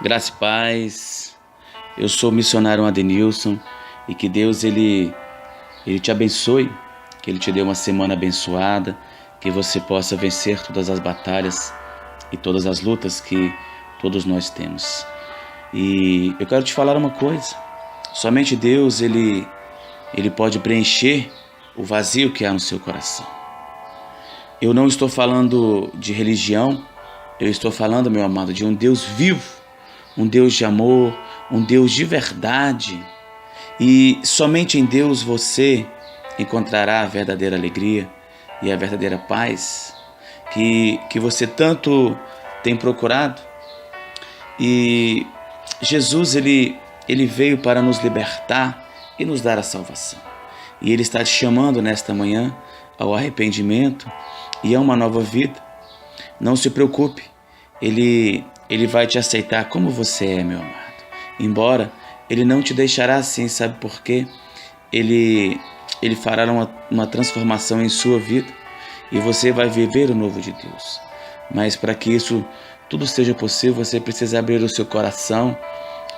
Graça e paz. Eu sou o missionário Adenilson e que Deus ele te abençoe, que Ele te dê uma semana abençoada, que você possa vencer todas as batalhas e todas as lutas que todos nós temos. E eu quero te falar uma coisa: somente Deus ele pode preencher o vazio que há no seu coração. Eu não estou falando de religião, eu estou falando, meu amado, de um Deus vivo, um Deus de amor, um Deus de verdade. E somente em Deus você encontrará a verdadeira alegria e a verdadeira paz que você tanto tem procurado. E Jesus ele veio para nos libertar e nos dar a salvação. E Ele está te chamando nesta manhã ao arrependimento e a uma nova vida. Não se preocupe, Ele vai te aceitar como você é, meu amado. Embora Ele não te deixará assim, sabe por quê? Ele fará uma transformação em sua vida e você vai viver o novo de Deus. Mas para que isso tudo seja possível, você precisa abrir o seu coração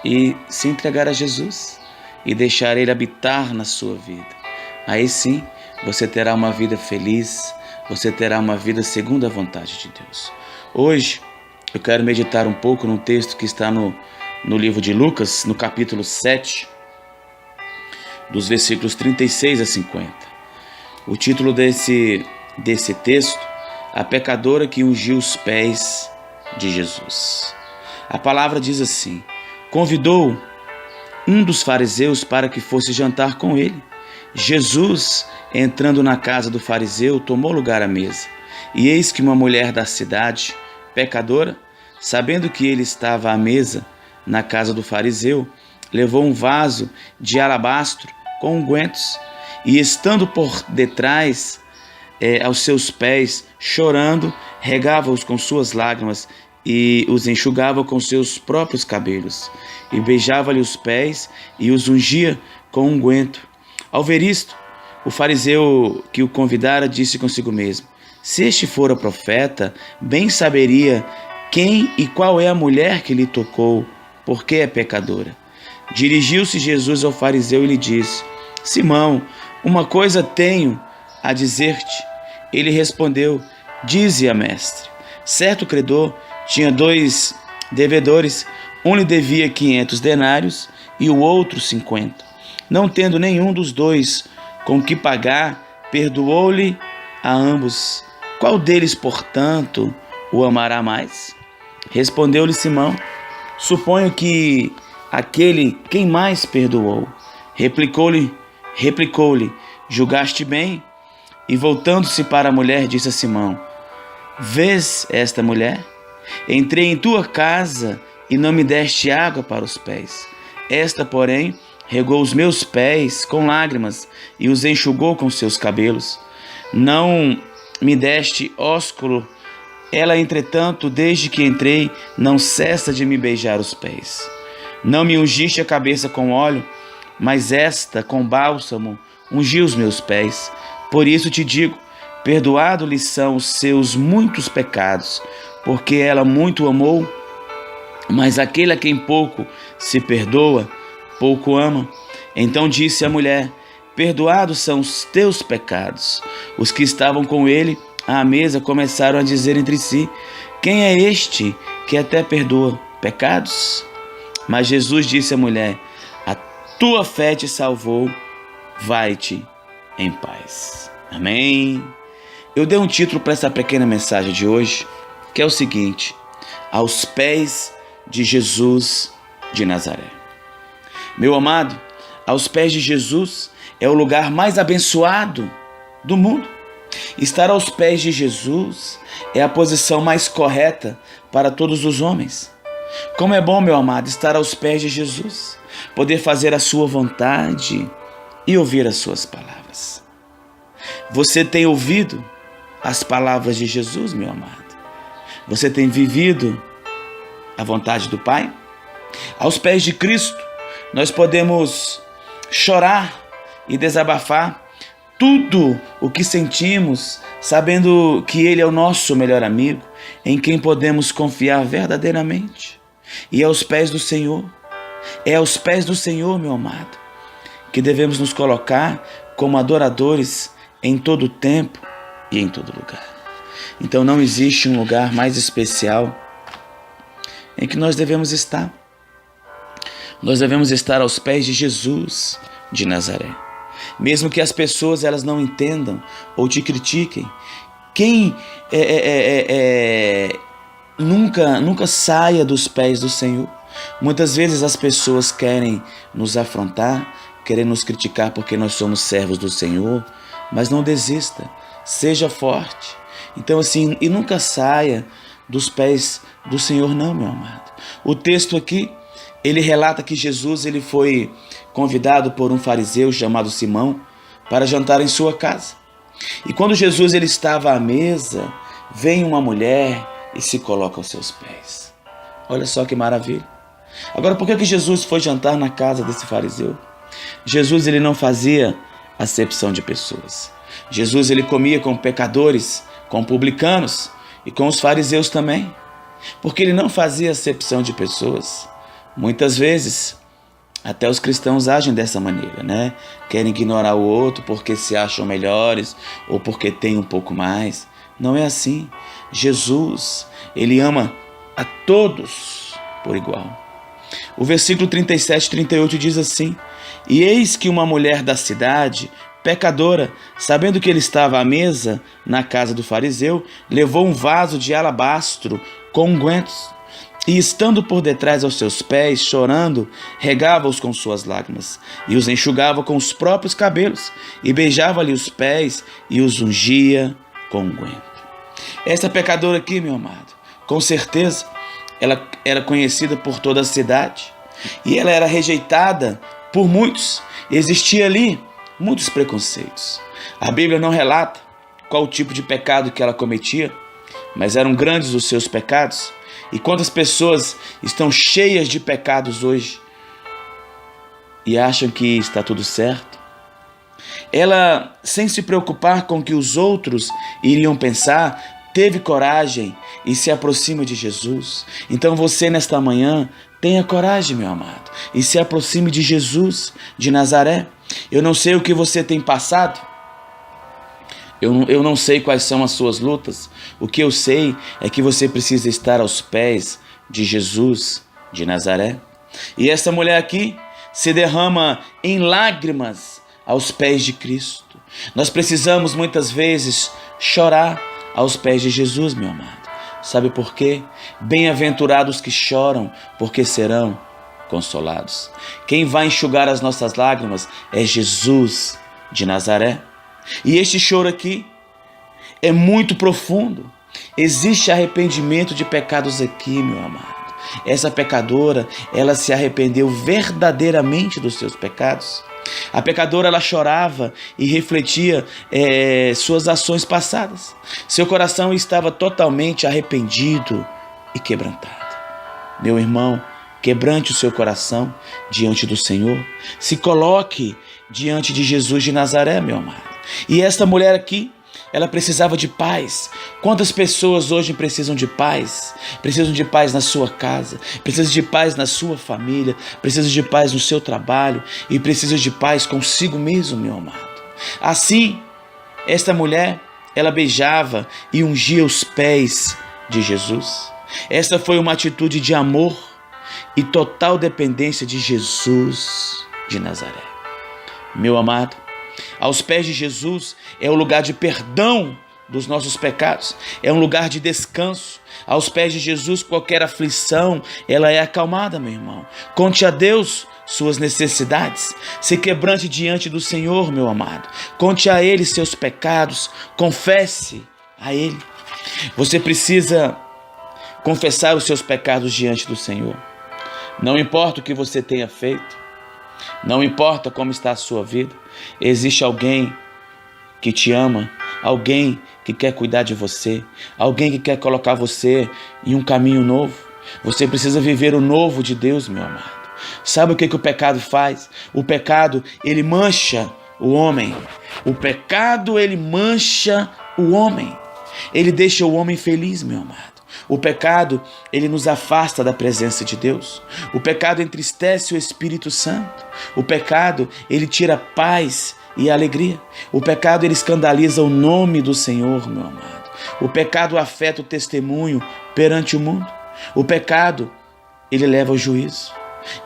e se entregar a Jesus e deixar Ele habitar na sua vida. Aí sim, você terá uma vida feliz, você terá uma vida segundo a vontade de Deus. Hoje, eu quero meditar um pouco num texto que está no livro de Lucas, no capítulo 7, dos versículos 36 a 50. O título desse texto: A pecadora que ungiu os pés de Jesus. A palavra diz assim: convidou um dos fariseus para que fosse jantar com ele. Jesus, entrando na casa do fariseu, tomou lugar à mesa. E eis que uma mulher da cidade, pecadora, sabendo que ele estava à mesa na casa do fariseu, levou um vaso de alabastro com ungüentos e, estando por detrás aos seus pés, chorando, regava-os com suas lágrimas e os enxugava com seus próprios cabelos, e beijava-lhe os pés e os ungia com unguento. Ao ver isto, o fariseu que o convidara disse consigo mesmo: se este fora profeta, bem saberia quem e qual é a mulher que lhe tocou, porque é pecadora. Dirigiu-se Jesus ao fariseu e lhe disse: Simão, uma coisa tenho a dizer-te. Ele respondeu: dize-a, mestre. Certo credor tinha 2 devedores, um lhe devia 500 denários e o outro 50. Não tendo nenhum dos 2 com que pagar, perdoou-lhe a ambos. Qual deles, portanto, o amará mais? Respondeu-lhe Simão: suponho que aquele quem mais perdoou. Replicou-lhe: julgaste bem. E voltando-se para a mulher, disse a Simão: vês esta mulher? Entrei em tua casa e não me deste água para os pés. Esta, porém, regou os meus pés com lágrimas e os enxugou com seus cabelos. Não me deste ósculo. Ela, entretanto, desde que entrei, não cessa de me beijar os pés. Não me ungiste a cabeça com óleo, mas esta, com bálsamo, ungiu os meus pés. Por isso te digo, perdoado-lhe são os seus muitos pecados, porque ela muito amou. Mas aquele a quem pouco se perdoa, pouco ama. Então disse a mulher: perdoados são os teus pecados. Os que estavam com ele à mesa começaram a dizer entre si: quem é este que até perdoa pecados? Mas Jesus disse à mulher: a tua fé te salvou, vai-te em paz. Amém? Eu dei um título para essa pequena mensagem de hoje, que é o seguinte: aos pés de Jesus de Nazaré. Meu amado, aos pés de Jesus é o lugar mais abençoado do mundo. Estar aos pés de Jesus é a posição mais correta para todos os homens. Como é bom, meu amado, estar aos pés de Jesus, poder fazer a sua vontade e ouvir as suas palavras. Você tem ouvido as palavras de Jesus, meu amado? Você tem vivido a vontade do Pai? Aos pés de Cristo, nós podemos chorar e desabafar tudo o que sentimos, sabendo que Ele é o nosso melhor amigo, em quem podemos confiar verdadeiramente. E é aos pés do Senhor, é aos pés do Senhor, meu amado, que devemos nos colocar como adoradores em todo tempo e em todo lugar. Então não existe um lugar mais especial em que nós devemos estar. Nós devemos estar aos pés de Jesus de Nazaré. Mesmo que as pessoas elas não entendam ou te critiquem, quem nunca saia dos pés do Senhor. Muitas vezes as pessoas querem nos afrontar, querem nos criticar porque nós somos servos do Senhor, mas não desista, seja forte. Então assim, e nunca saia dos pés do Senhor não, meu amado. O texto aqui, ele relata que Jesus ele foi convidado por um fariseu chamado Simão para jantar em sua casa. E quando Jesus ele estava à mesa, vem uma mulher e se coloca aos seus pés. Olha só que maravilha. Agora, por que Jesus foi jantar na casa desse fariseu? Jesus ele não fazia acepção de pessoas. Jesus ele comia com pecadores, com publicanos e com os fariseus também, porque ele não fazia acepção de pessoas. Muitas vezes, até os cristãos agem dessa maneira, né? Querem ignorar o outro porque se acham melhores ou porque têm um pouco mais. Não é assim. Jesus, ele ama a todos por igual. O versículo 37 e 38 diz assim: E eis que uma mulher da cidade, pecadora, sabendo que ele estava à mesa na casa do fariseu, levou um vaso de alabastro com ungüentos, e estando por detrás aos seus pés, chorando, regava-os com suas lágrimas, e os enxugava com os próprios cabelos, e beijava-lhe os pés, e os ungia com unguento. Essa pecadora aqui, meu amado, com certeza, ela era conhecida por toda a cidade, e ela era rejeitada por muitos. Existia ali muitos preconceitos. A Bíblia não relata qual o tipo de pecado que ela cometia, mas eram grandes os seus pecados. E quantas pessoas estão cheias de pecados hoje e acham que está tudo certo? Ela, sem se preocupar com o que os outros iriam pensar, teve coragem e se aproxima de Jesus. Então você nesta manhã, tenha coragem, meu amado, e se aproxime de Jesus de Nazaré. Eu não sei o que você tem passado, eu não sei quais são as suas lutas. O que eu sei é que você precisa estar aos pés de Jesus de Nazaré. E essa mulher aqui se derrama em lágrimas aos pés de Cristo. Nós precisamos muitas vezes chorar aos pés de Jesus, meu amado. Sabe por quê? Bem-aventurados que choram, porque serão consolados. Quem vai enxugar as nossas lágrimas é Jesus de Nazaré. E este choro aqui é muito profundo. Existe arrependimento de pecados aqui, meu amado. Essa pecadora, ela se arrependeu verdadeiramente dos seus pecados. A pecadora, ela chorava e refletia suas ações passadas. Seu coração estava totalmente arrependido e quebrantado. Meu irmão, quebrante o seu coração diante do Senhor. Se coloque diante de Jesus de Nazaré, meu amado. E esta mulher aqui, ela precisava de paz. Quantas pessoas hoje precisam de paz? Precisam de paz na sua casa, precisam de paz na sua família, precisam de paz no seu trabalho e precisam de paz consigo mesmo, meu amado. Assim, esta mulher, ela beijava e ungia os pés de Jesus. Esta foi uma atitude de amor e total dependência de Jesus de Nazaré. Meu amado, aos pés de Jesus é o lugar de perdão dos nossos pecados, é um lugar de descanso. Aos pés de Jesus, qualquer aflição, ela é acalmada, meu irmão. Conte a Deus suas necessidades, se quebrante diante do Senhor, meu amado. Conte a Ele seus pecados, confesse a Ele. Você precisa confessar os seus pecados diante do Senhor. Não importa o que você tenha feito, não importa como está a sua vida, existe alguém que te ama, alguém que quer cuidar de você, alguém que quer colocar você em um caminho novo. Você precisa viver o novo de Deus, meu amado. Sabe o que o pecado faz? O pecado, ele mancha o homem. O pecado, ele mancha o homem. Ele deixa o homem feliz, meu amado. O pecado, ele nos afasta da presença de Deus. O pecado entristece o Espírito Santo. O pecado, ele tira paz e alegria. O pecado, ele escandaliza o nome do Senhor, meu amado. O pecado afeta o testemunho perante o mundo. O pecado, ele leva ao juízo.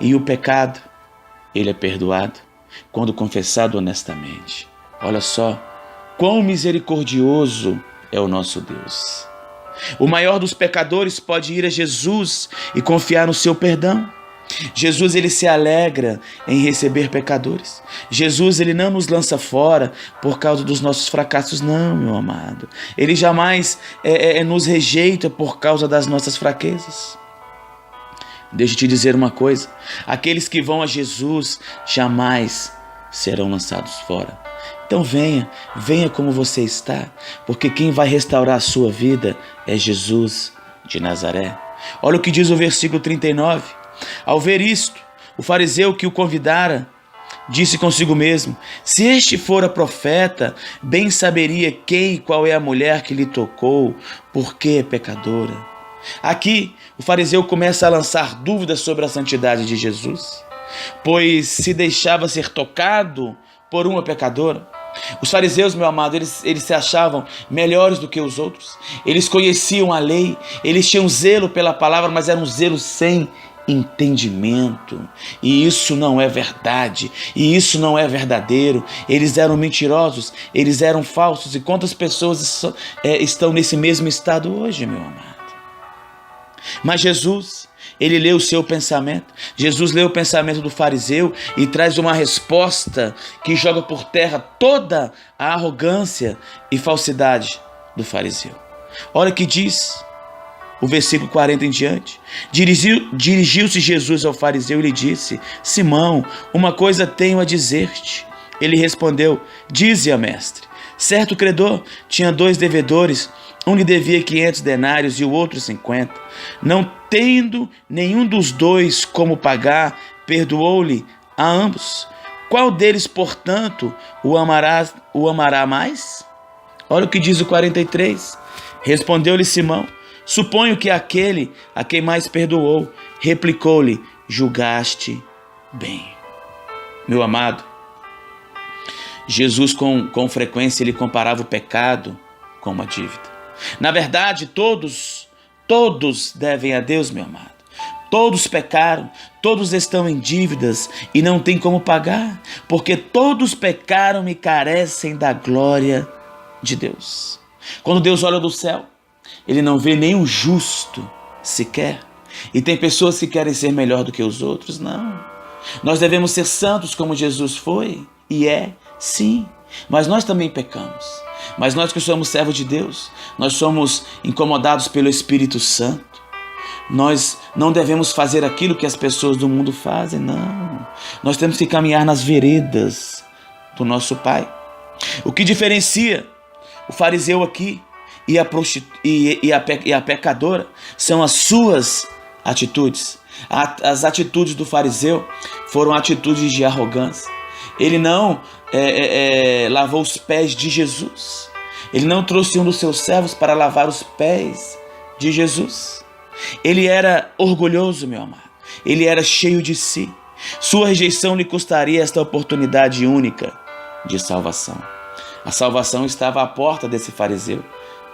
E o pecado, ele é perdoado quando confessado honestamente. Olha só, quão misericordioso é o nosso Deus. O maior dos pecadores pode ir a Jesus e confiar no seu perdão. Jesus, ele se alegra em receber pecadores. Jesus, ele não nos lança fora por causa dos nossos fracassos, não, meu amado. Ele jamais nos rejeita por causa das nossas fraquezas. Deixa eu te dizer uma coisa: aqueles que vão a Jesus jamais serão lançados fora. Então venha como você está, porque quem vai restaurar a sua vida é Jesus de Nazaré. Olha o que diz o versículo 39. Ao ver isto, o fariseu que o convidara disse consigo mesmo: se este fora profeta, bem saberia quem e qual é a mulher que lhe tocou, porque é pecadora. Aqui, o fariseu começa a lançar dúvidas sobre a santidade de Jesus, pois se deixava ser tocado por uma pecadora. Os fariseus, meu amado, eles se achavam melhores do que os outros. Eles conheciam a lei, eles tinham zelo pela palavra, mas era um zelo sem entendimento. E isso não é verdade, e isso não é verdadeiro. Eles eram mentirosos, eles eram falsos. E quantas pessoas estão nesse mesmo estado hoje, meu amado? Mas Jesus, ele lê o seu pensamento. Jesus lê o pensamento do fariseu e traz uma resposta que joga por terra toda a arrogância e falsidade do fariseu. Olha o que diz o versículo 40 em diante. Dirigiu-se Jesus ao fariseu e lhe disse: Simão, uma coisa tenho a dizer-te. Ele respondeu: dize-a, mestre. Certo credor tinha 2 devedores. Um lhe devia 500 denários e o outro 50. Não tendo nenhum dos 2 como pagar, perdoou-lhe a ambos. Qual deles, portanto, o amará mais? Olha o que diz o 43. Respondeu-lhe Simão: suponho que aquele a quem mais perdoou. Replicou-lhe: julgaste bem. Meu amado, Jesus com frequência ele comparava o pecado com uma dívida. Na verdade, todos devem a Deus, meu amado. Todos pecaram, todos estão em dívidas e não têm como pagar, porque todos pecaram e carecem da glória de Deus. Quando Deus olha do céu, ele não vê nenhum justo sequer. E tem pessoas que querem ser melhor do que os outros, não. Nós devemos ser santos como Jesus foi, e sim, mas nós também pecamos. Mas nós que somos servos de Deus, nós somos incomodados pelo Espírito Santo. Nós não devemos fazer aquilo que as pessoas do mundo fazem, não. Nós temos que caminhar nas veredas do nosso Pai. O que diferencia o fariseu aqui e a pecadora são as suas atitudes. As atitudes do fariseu foram atitudes de arrogância. Ele não lavou os pés de Jesus. Ele não trouxe um dos seus servos para lavar os pés de Jesus. Ele era orgulhoso, meu amado. Ele era cheio de si. Sua rejeição lhe custaria esta oportunidade única de salvação. A salvação estava à porta desse fariseu,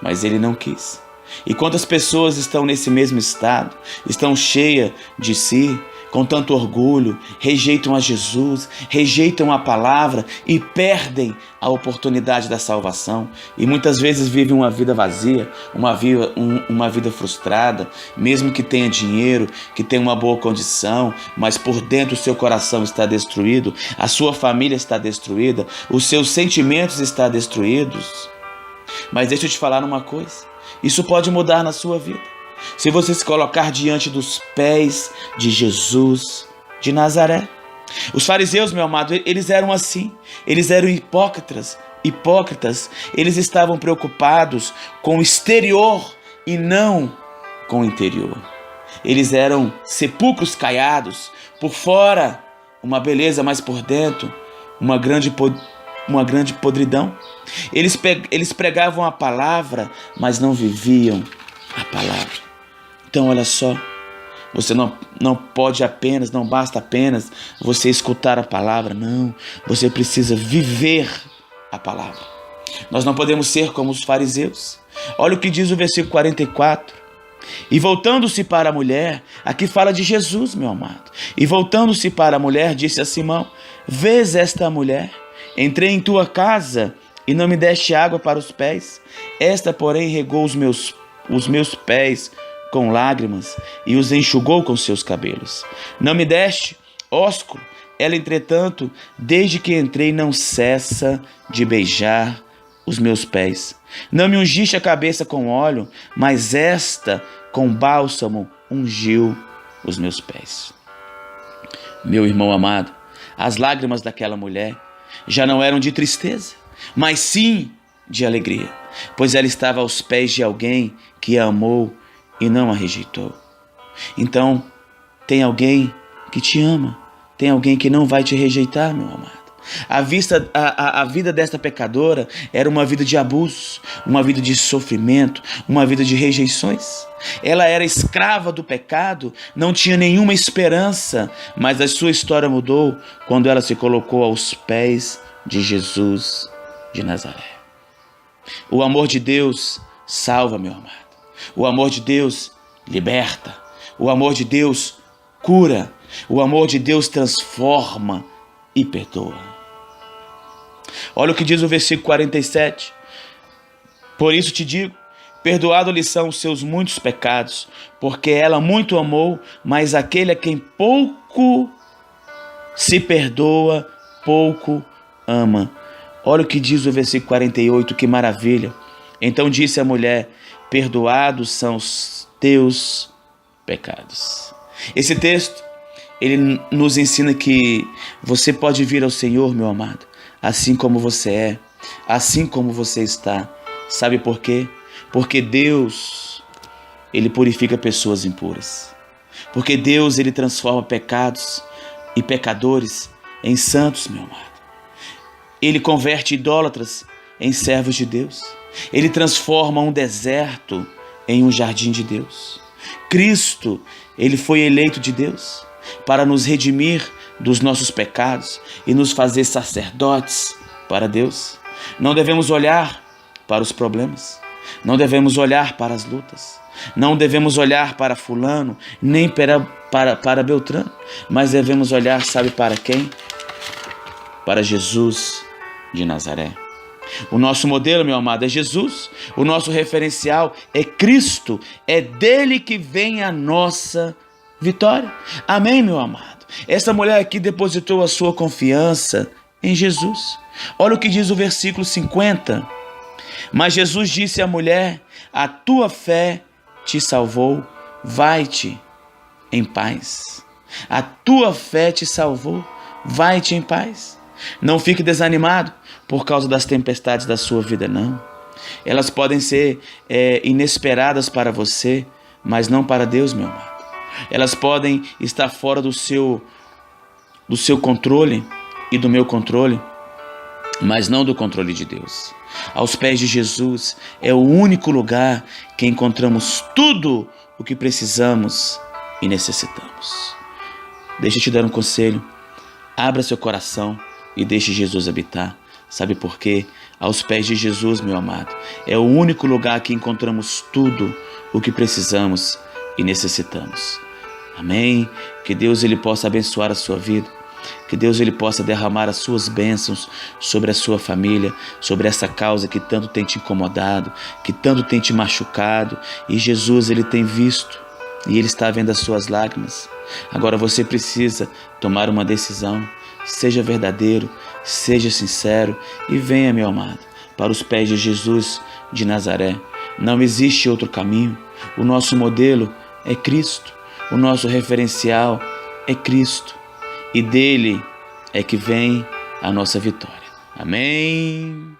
mas ele não quis. E quantas pessoas estão nesse mesmo estado, estão cheias de si, com tanto orgulho, rejeitam a Jesus, rejeitam a palavra e perdem a oportunidade da salvação. E muitas vezes vivem uma vida vazia, uma vida frustrada, mesmo que tenha dinheiro, que tenha uma boa condição, mas por dentro o seu coração está destruído, a sua família está destruída, os seus sentimentos estão destruídos. Mas deixa eu te falar uma coisa, isso pode mudar na sua vida. Se você se colocar diante dos pés de Jesus de Nazaré. Os fariseus, meu amado, eles eram assim. Eles eram hipócritas. Eles estavam preocupados com o exterior e não com o interior. Eles eram sepulcros caiados. Por fora, uma beleza, mas por dentro, uma grande podridão. Eles pregavam a palavra, mas não viviam a palavra. Então olha só, você não pode apenas, não basta apenas você escutar a palavra, não, você precisa viver a palavra. Nós não podemos ser como os fariseus. Olha o que diz o versículo 44. E voltando-se para a mulher, aqui fala de Jesus, meu amado. E voltando-se para a mulher, disse a Simão: vês esta mulher? Entrei em tua casa e não me deste água para os pés. Esta, porém, regou os meus pés com lágrimas e os enxugou com seus cabelos. Não me deste ósculo. Ela, entretanto, desde que entrei, não cessa de beijar os meus pés. Não me ungiste a cabeça com óleo, mas esta com bálsamo ungiu os meus pés. Meu irmão amado, as lágrimas daquela mulher já não eram de tristeza, mas sim de alegria, pois ela estava aos pés de alguém que a amou e não a rejeitou. Então, tem alguém que te ama, tem alguém que não vai te rejeitar, meu amado. A vida desta pecadora era uma vida de abuso, uma vida de sofrimento, uma vida de rejeições. Ela era escrava do pecado, não tinha nenhuma esperança, mas a sua história mudou quando ela se colocou aos pés de Jesus de Nazaré. O amor de Deus salva, meu amado. O amor de Deus liberta. O amor de Deus cura. O amor de Deus transforma e perdoa. Olha o que diz o versículo 47. Por isso te digo, perdoado-lhe são os seus muitos pecados, porque ela muito amou, mas aquele a quem pouco se perdoa, pouco ama. Olha o que diz o versículo 48, que maravilha. Então disse a mulher: perdoados são os teus pecados. Esse texto, ele nos ensina que você pode vir ao Senhor, meu amado, assim como você é, assim como você está. Sabe por quê? Porque Deus, Ele purifica pessoas impuras. Porque Deus, Ele transforma pecados e pecadores em santos, meu amado. Ele converte idólatras em servos de Deus. Ele transforma um deserto em um jardim de Deus. Cristo, Ele foi eleito de Deus para nos redimir dos nossos pecados e nos fazer sacerdotes para Deus. Não devemos olhar para os problemas, não devemos olhar para as lutas, não devemos olhar para fulano, nem para Beltrano, mas devemos olhar, sabe para quem? Para Jesus de Nazaré. O nosso modelo, meu amado, é Jesus. O nosso referencial é Cristo. É dele que vem a nossa vitória. Amém, meu amado? Essa mulher aqui depositou a sua confiança em Jesus. Olha o que diz o versículo 50. Mas Jesus disse à mulher: a tua fé te salvou, vai-te em paz. A tua fé te salvou, vai-te em paz. Não fique desanimado por causa das tempestades da sua vida, não. Elas podem ser inesperadas para você, mas não para Deus, meu amado. Elas podem estar fora do seu controle e do meu controle, mas não do controle de Deus. Aos pés de Jesus é o único lugar que encontramos tudo o que precisamos e necessitamos. Deixa eu te dar um conselho. Abra seu coração e deixe Jesus habitar. Sabe por quê? Aos pés de Jesus, meu amado, é o único lugar que encontramos tudo o que precisamos e necessitamos. Amém? Que Deus ele possa abençoar a sua vida. Que Deus ele possa derramar as suas bênçãos sobre a sua família, sobre essa causa que tanto tem te incomodado, que tanto tem te machucado. E Jesus ele tem visto e ele está vendo as suas lágrimas. Agora você precisa tomar uma decisão. Seja verdadeiro, seja sincero e venha, meu amado, para os pés de Jesus de Nazaré. Não existe outro caminho. O nosso modelo é Cristo. O nosso referencial é Cristo. E dele é que vem a nossa vitória. Amém.